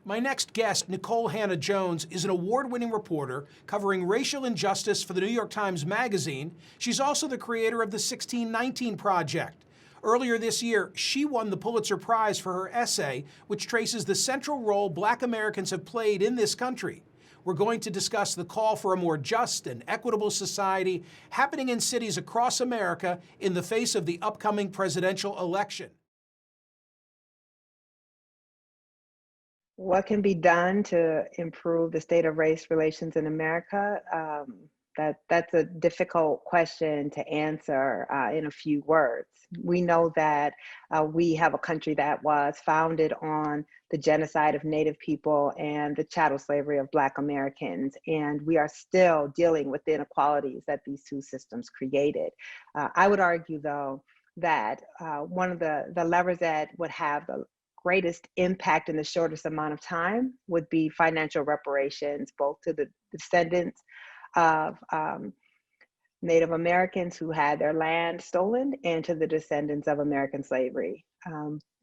My next guest, Nikole Hannah-Jones, is an award-winning reporter covering racial injustice for the New York Times Magazine. She's also the creator of the 1619 Project. Earlier this year, she won the Pulitzer Prize for her essay, which traces the central role Black Americans have played in this country. We're going to discuss the call for a more just and equitable society happening in cities across America in the face of the upcoming presidential election. What can be done to improve the state of race relations in America? That's a difficult question to answer in a few words. We know that we have a country that was founded on the genocide of Native people and the chattel slavery of Black Americans, and we are still dealing with the inequalities that these two systems created. I would argue, though, that one of the levers that would have the greatest impact in the shortest amount of time would be financial reparations, both to the descendants of Native Americans who had their land stolen and to the descendants of American slavery.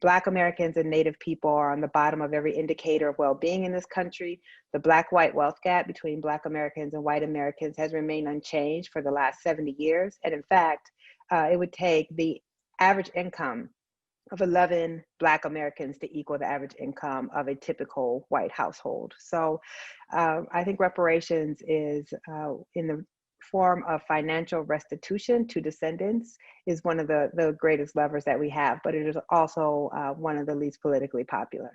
Black Americans and Native people are on the bottom of every indicator of well-being in this country. The Black-white wealth gap between Black Americans and white Americans has remained unchanged for the last 70 years. And in fact, it would take the average income of 11 Black Americans to equal the average income of a typical white household. So I think reparations is in the form of financial restitution to descendants is one of the greatest levers that we have, but it is also one of the least politically popular.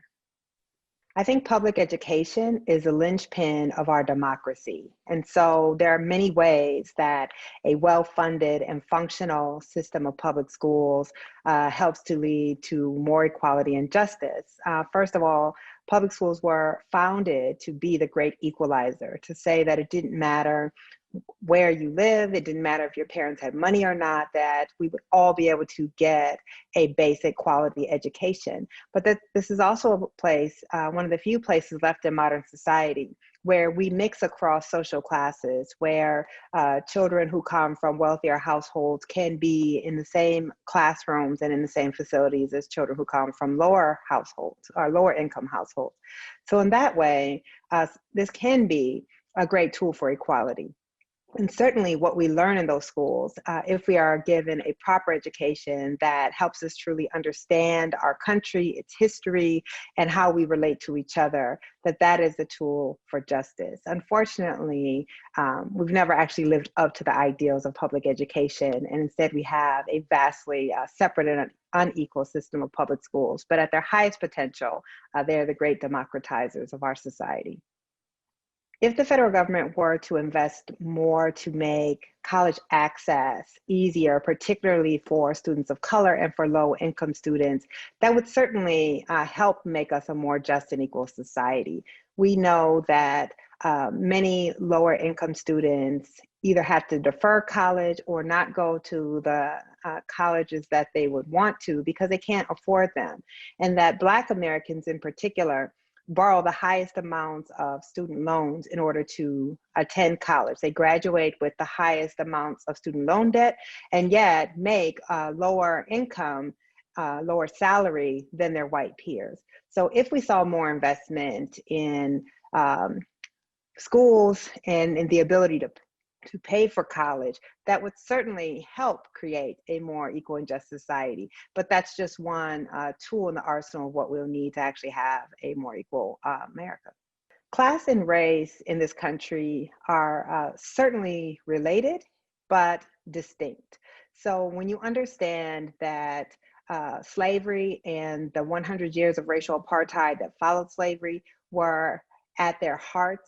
I think public education is a linchpin of our democracy. And so there are many ways that a well-funded and functional system of public schools helps to lead to more equality and justice. First of all, public schools were founded to be the great equalizer, to say that it didn't matter where you live, it didn't matter if your parents had money or not, that we would all be able to get a basic quality education. But that this is also a place, one of the few places left in modern society where we mix across social classes, where children who come from wealthier households can be in the same classrooms and in the same facilities as children who come from lower households or lower income households. So in that way, this can be a great tool for equality. And certainly what we learn in those schools, if we are given a proper education that helps us truly understand our country, its history, and how we relate to each other, that is a tool for justice. Unfortunately, we've never actually lived up to the ideals of public education, and instead we have a vastly separate and unequal system of public schools. But at their highest potential, they're the great democratizers of our society. If the federal government were to invest more to make college access easier, particularly for students of color and for low-income students, that would certainly help make us a more just and equal society. We know that many lower-income students either have to defer college or not go to the colleges that they would want to because they can't afford them, and that Black Americans in particular borrow the highest amounts of student loans in order to attend college. They graduate with the highest amounts of student loan debt and yet make lower income, lower salary than their white peers. So if we saw more investment in schools and in the ability to pay for college, that would certainly help create a more equal and just society. But that's just one tool in the arsenal of what we'll need to actually have a more equal America. Class and race in this country are certainly related, but distinct. So when you understand that slavery and the 100 years of racial apartheid that followed slavery were at their heart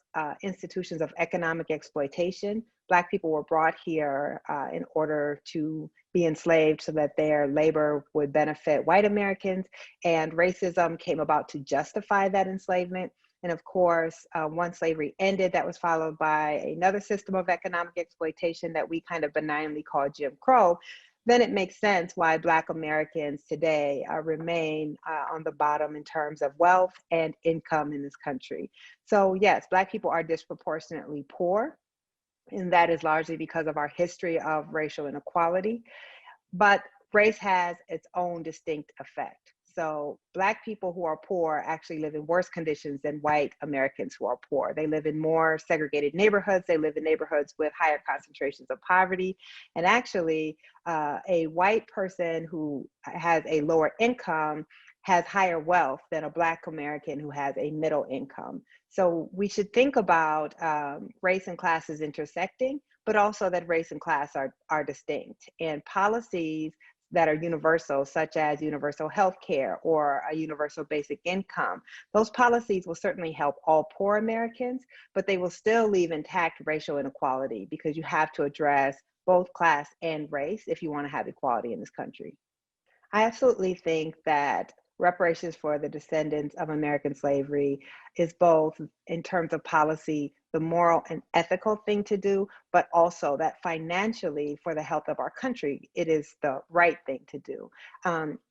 institutions of economic exploitation. Black people were brought here in order to be enslaved so that their labor would benefit white Americans, and racism came about to justify that enslavement. And of course, once slavery ended, that was followed by another system of economic exploitation that we kind of benignly call Jim Crow. Then it makes sense why Black Americans today remain on the bottom in terms of wealth and income in this country. So yes, Black people are disproportionately poor, and that is largely because of our history of racial inequality. But race has its own distinct effect. So Black people who are poor actually live in worse conditions than white Americans who are poor. They live in more segregated neighborhoods. They live in neighborhoods with higher concentrations of poverty. And actually, a white person who has a lower income has higher wealth than a Black American who has a middle income. So we should think about race and class as intersecting, but also that race and class are distinct. And policies that are universal, such as universal health care or a universal basic income, those policies will certainly help all poor Americans, but they will still leave intact racial inequality because you have to address both class and race if you want to have equality in this country. I absolutely think that reparations for the descendants of American slavery is both, in terms of policy, the moral and ethical thing to do, but also that financially, for the health of our country, it is the right thing to do.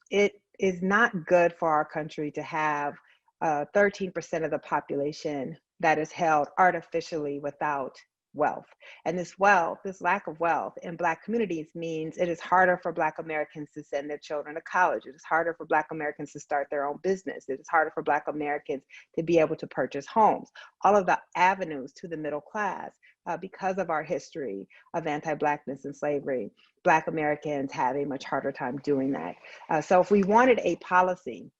It is not good for our country to have 13% of the population that is held artificially without wealth. And this wealth, this lack of wealth in Black communities means it is harder for Black Americans to send their children to college. It is harder for Black Americans to start their own business. It is harder for Black Americans to be able to purchase homes. All of the avenues to the middle class, because of our history of anti-Blackness and slavery, Black Americans have a much harder time doing that. So if we wanted a policy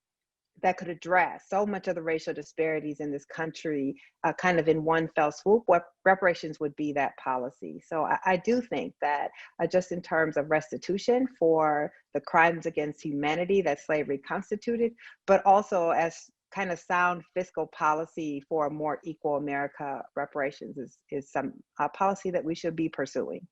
that could address so much of the racial disparities in this country kind of in one fell swoop, what reparations would be that policy. So I do think that just in terms of restitution for the crimes against humanity that slavery constituted, but also as kind of sound fiscal policy for a more equal America, reparations is some policy that we should be pursuing.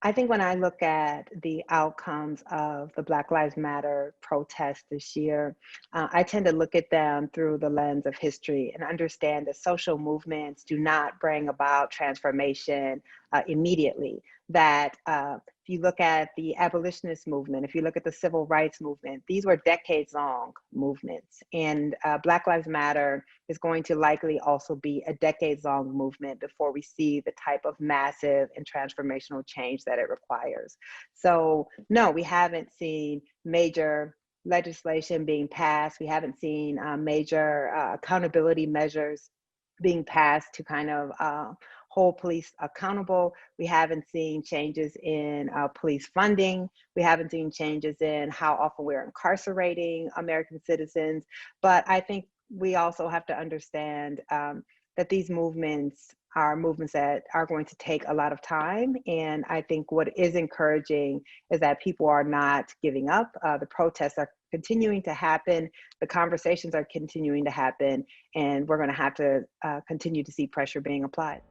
I think when I look at the outcomes of the Black Lives Matter protests this year, I tend to look at them through the lens of history and understand that social movements do not bring about transformation immediately. That if you look at the abolitionist movement, if you look at the civil rights movement, these were decades-long movements. And Black Lives Matter is going to likely also be a decades-long movement before we see the type of massive and transformational change that it requires. So no, we haven't seen major legislation being passed. We haven't seen major accountability measures being passed to kind of hold police accountable. We haven't seen changes in police funding. We haven't seen changes in how often we're incarcerating American citizens. But I think we also have to understand that these movements are movements that are going to take a lot of time. And I think what is encouraging is that people are not giving up. The protests are continuing to happen. The conversations are continuing to happen. And we're going to have to continue to see pressure being applied.